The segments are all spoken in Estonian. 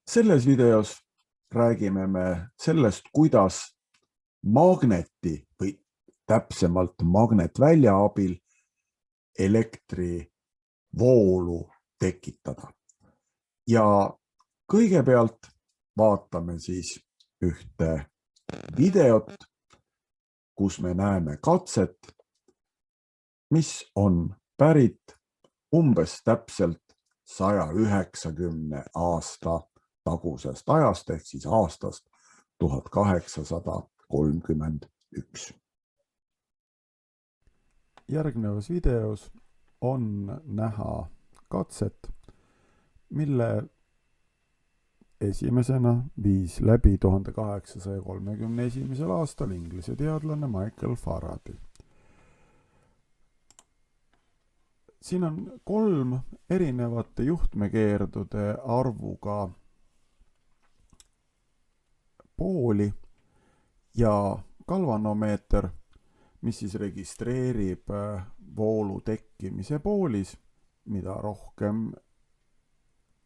Selles videos räägime me sellest, kuidas magneti või täpsemalt magnetvälja abil elektrivoolu tekitada. Ja kõigepealt vaatame siis ühte videot, kus me näeme katset, mis on pärit umbes täpselt 190 aasta tagusest ajast ehk siis aastast 1831. Järgnevas videos on näha katset, mille esimesena viis läbi 1831. aastal Inglise teadlane Michael Faraday. Siin on 3 erinevate juhtmekeerdude arvuga pooli ja galvanomeeter, mis siis registreerib voolu tekkimise poolis, mida rohkem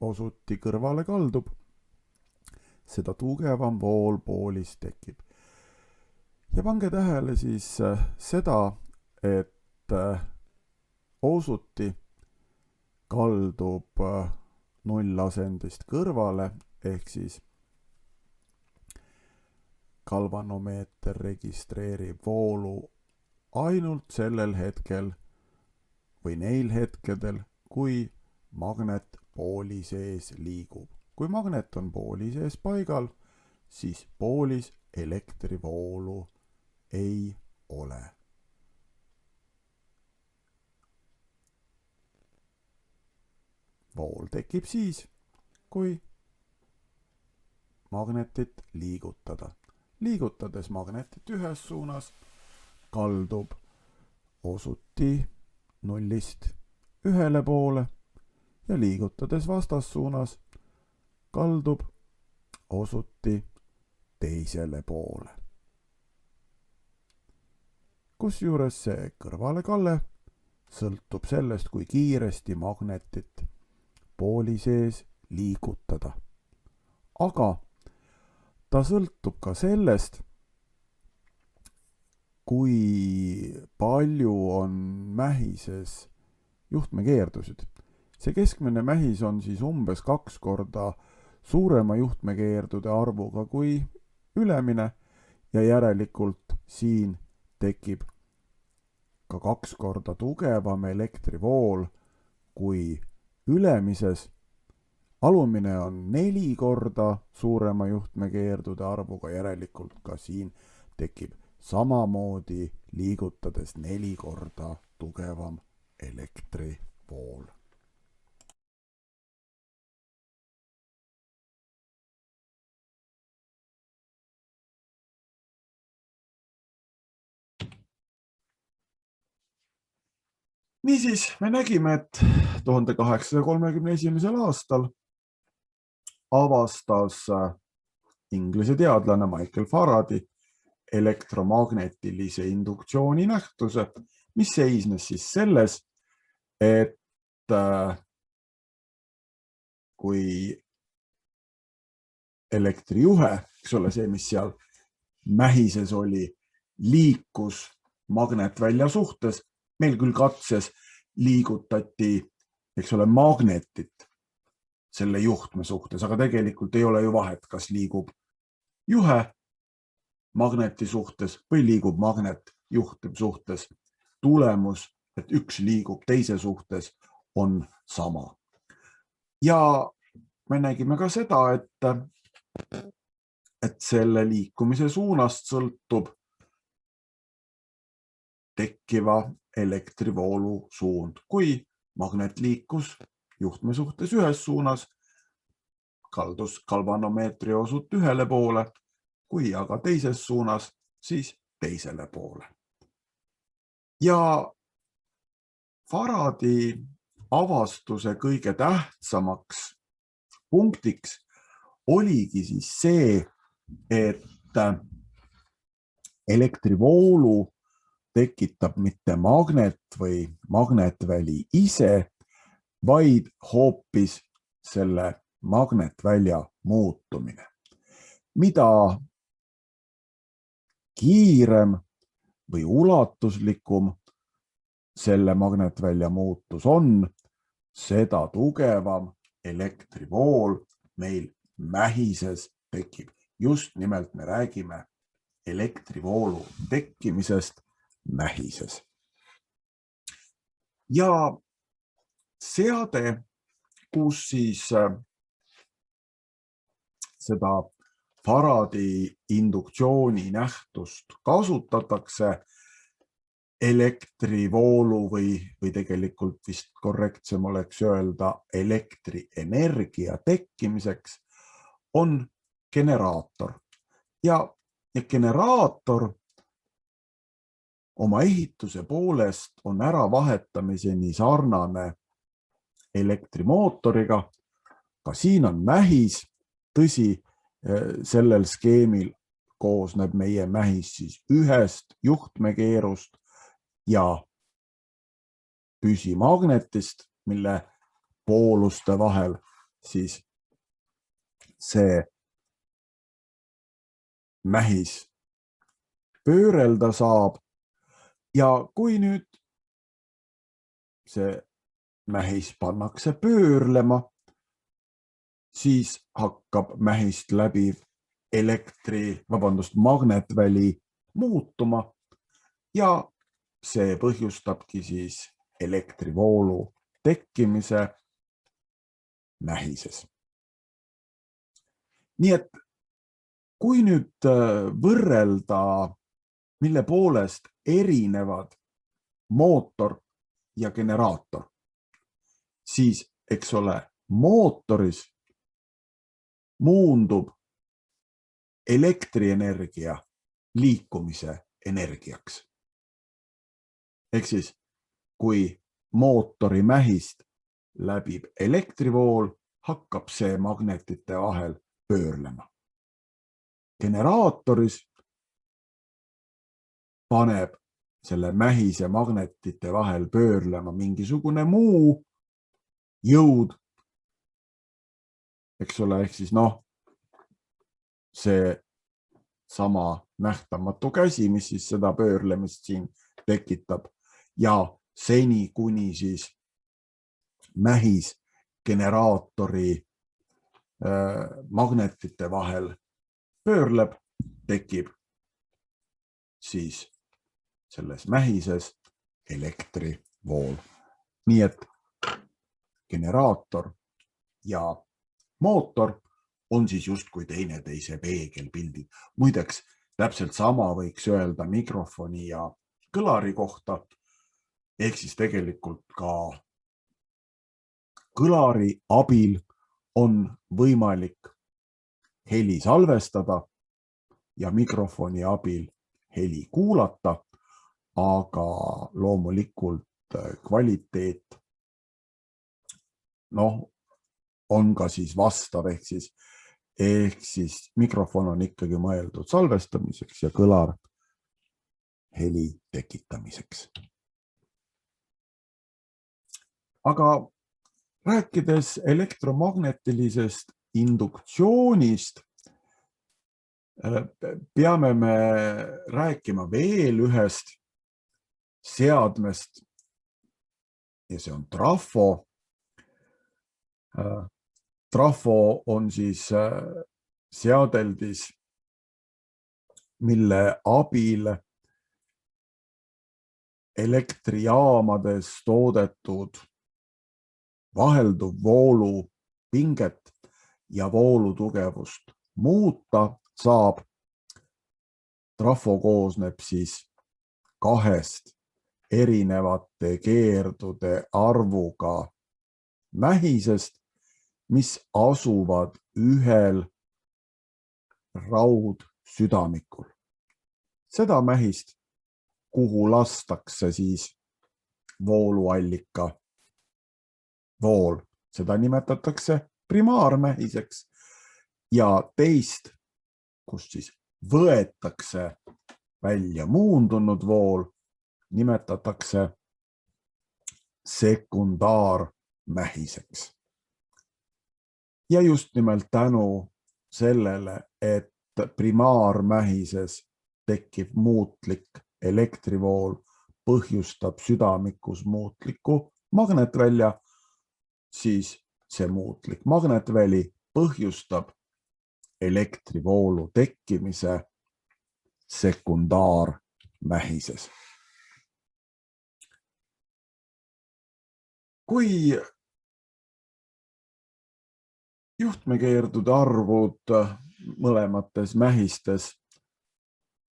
osuti kõrvale kaldub, seda tugevam vool poolis tekib. Ja pange tähele siis seda, et osuti kaldub nullasendist kõrvale, ehk siis galvanomeeter registreerib voolu ainult sellel hetkel või neil hetkedel, kui magnet pooli sees liigub. Kui magnet on pooli sees paigal, siis poolis elektrivoolu ei ole. Vool tekib siis, kui magnetit liigutada. Liigutades magnetit ühes suunas, kaldub osuti nullist ühele poole ja liigutades vastassuunas kaldub osuti teisele poole. Kusjuures see kõrvalekalle sõltub sellest, kui kiiresti magnetit pooli sees liigutada. Aga ta sõltub ka sellest, kui palju on mähises juhtmekeerdusid. See keskmine mähis on siis umbes 2 korda suurema juhtmekeerdude arvuga kui ülemine ja järelikult siin tekib ka 2 korda tugevam elektrivool kui ülemises. Alumine on 4 korda suurema juhtmekeerdude arvuga, järelikult ka siin tekib samamoodi liigutades 4 korda tugevam elektrivool. Niisiis, me nägime, et 1831. aastal avastas Inglise teadlane Michael Faraday elektromagnetilise induktsiooni nähtuse, mis seisnes siis selles, et kui elektrijuhe, eks ole, see, mis seal mähises oli, liikus magnetvälja suhtes, meil küll katses liigutati, eks ole, magnetit selle juhtme suhtes, aga tegelikult ei ole ju vahet, kas liigub juhe magneti suhtes või liigub magnet juhtme suhtes. Tulemus, et üks liigub teise suhtes, on sama. Ja me nägime ka seda, et selle liikumise suunast sõltub tekkiva elektrivoolu suund. Kui magnet liikus juhtme suhtes ühes suunas, kaldus galvanomeetri osut ühele poole, kui aga teises suunas, siis teisele poole. Ja Faraday avastuse kõige tähtsamaks punktiks oligi siis see, et elektrivoolu tekitab mitte magnet või magnetväli ise, vaid hoopis selle magnetvälja muutumine. Mida kiirem või ulatuslikum selle magnetvälja muutus on, seda tugevam elektrivool meil mähises tekib. Just nimelt me räägime elektrivoolu tekkimisest mähises. Ja seade, kus siis seda Faradi induktsiooni nähtust kasutatakse elektrivoolu või tegelikult vist korrektsem oleks öelda elektrienergia tekkimiseks, on generaator. Ja generaator oma ehituse poolest on ära vahetamiseni sarnane elektrimootoriga. Ka siin on mähis, tõsi, sellel skeemil koosneb meie mähis siis ühest juhtmekeerust ja püsimagnetist, mille pooluste vahel siis see mähis pöörelda saab. Ja kui nüüd see mähis pannakse pöörlema, siis hakkab mähist läbiv magnetväli muutuma ja see põhjustabki siis elektrivoolu tekkimise mähises. Nii et kui nüüd võrrelda, mille poolest erinevad mootor ja generaator, siis eks ole, mootoris muundub elektrienergia liikumise energiaks. Ehk siis, kui mootori mähist läbib elektrivool, hakkab see magnetite vahel pöörlema. Generaatoris paneb selle mähise magnetite vahel pöörlema mingisugune muu jõud, eks ole, ehk siis see sama nähtamatu käsi, mis siis seda pöörlemist siin tekitab ja seni, kuni siis mähis generaatori magnetite vahel pöörleb, tekib siis selles mähises elektrivool. Nii et generaator ja mootor on siis justkui teineteise peegelpildid. Muideks, täpselt sama võiks öelda mikrofoni ja kõlari kohta, ehk siis tegelikult ka kõlari abil on võimalik heli salvestada ja mikrofoni abil heli kuulata, aga loomulikult kvaliteet on ka siis vastav, ehk siis mikrofon on ikkagi mõeldud salvestamiseks ja kõlar heli tekitamiseks. Aga rääkides elektromagnetilisest induktsioonist, peame me rääkima veel ühest seadmest ja see on trafo. Trafo on siis seadeldis, mille abil elektrijaamades toodetud vahelduv voolu pinget ja voolutugevust muuta saab. Trafo koosneb siis kahest erinevate keerdude arvuga mähisest, mis asuvad ühel raudsüdamikul. Seda mähist, kuhu lastakse siis vooluallika vool, seda nimetatakse primaarmähiseks ja teist, kust siis võetakse välja muundunud vool, nimetatakse sekundaarmähiseks. Ja just nimelt tänu sellele, et primaarmähises tekkiv muutlik elektrivool põhjustab südamikus muutliku magnetvälja, siis see muutlik magnetväli põhjustab elektrivoolu tekkimise sekundaarmähises. Kui juhtmekeerdude arvud mõlemates mähistes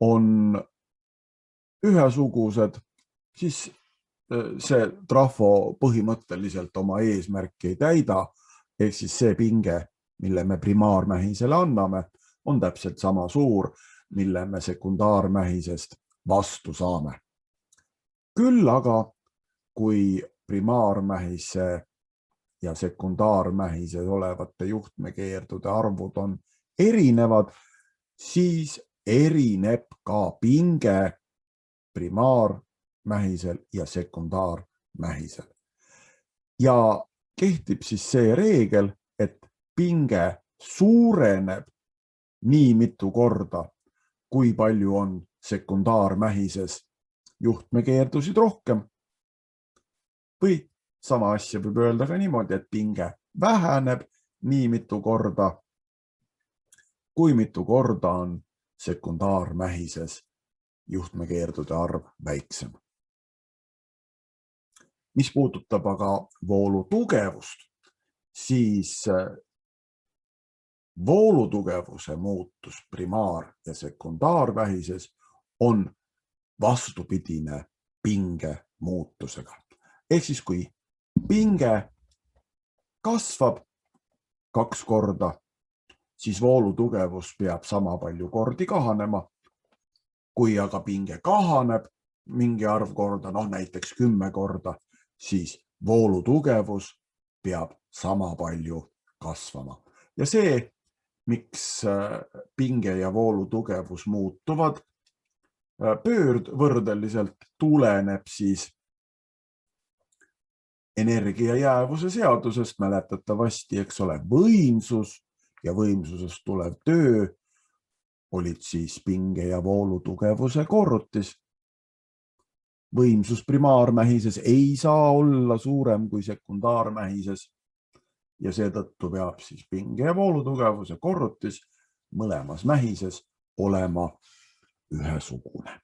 on ühesugused, siis see trafo põhimõtteliselt oma eesmärki ei täida, ehk siis see pinge, mille me primaarmähisele anname, on täpselt sama suur, mille me sekundaarmähisest vastu saame. Küll aga, kui primaarmähise ja sekundaarmähises olevate juhtmekeerdude arvud on erinevad, siis erineb ka pinge primaarmähisel ja sekundaarmähisel. Ja kehtib siis see reegel, et pinge suureneb nii mitu korda, kui palju on sekundaarmähises juhtmekeerdusid rohkem. Või sama asja võib öelda ka niimoodi, et pinge väheneb nii mitu korda, kui mitu korda on sekundaarmähises juhtmekeerdude arv väiksem. Mis puudutab aga voolutugevust, siis voolutugevuse muutus primaar- ja sekundaarmähises on vastupidine pinge muutusega. Ehk siis, kui pinge kasvab 2 korda, siis voolutugevus peab sama palju kordi kahanema. Kui aga pinge kahaneb mingi arv korda, näiteks 10 korda, siis voolutugevus peab sama palju kasvama. Ja see, miks pinge ja voolutugevus muutuvad pöördvõrdeliselt, tuleneb siis energia jäävuse seadusest, mäletatavasti, eks ole, võimsus ja võimsusest tulev töö olid siis pinge ja voolutugevuse korrutis. Võimsus primaarmähises ei saa olla suurem kui sekundaarmähises ja seetõttu peab siis pinge ja voolutugevuse korrutis mõlemas mähises olema ühesugune.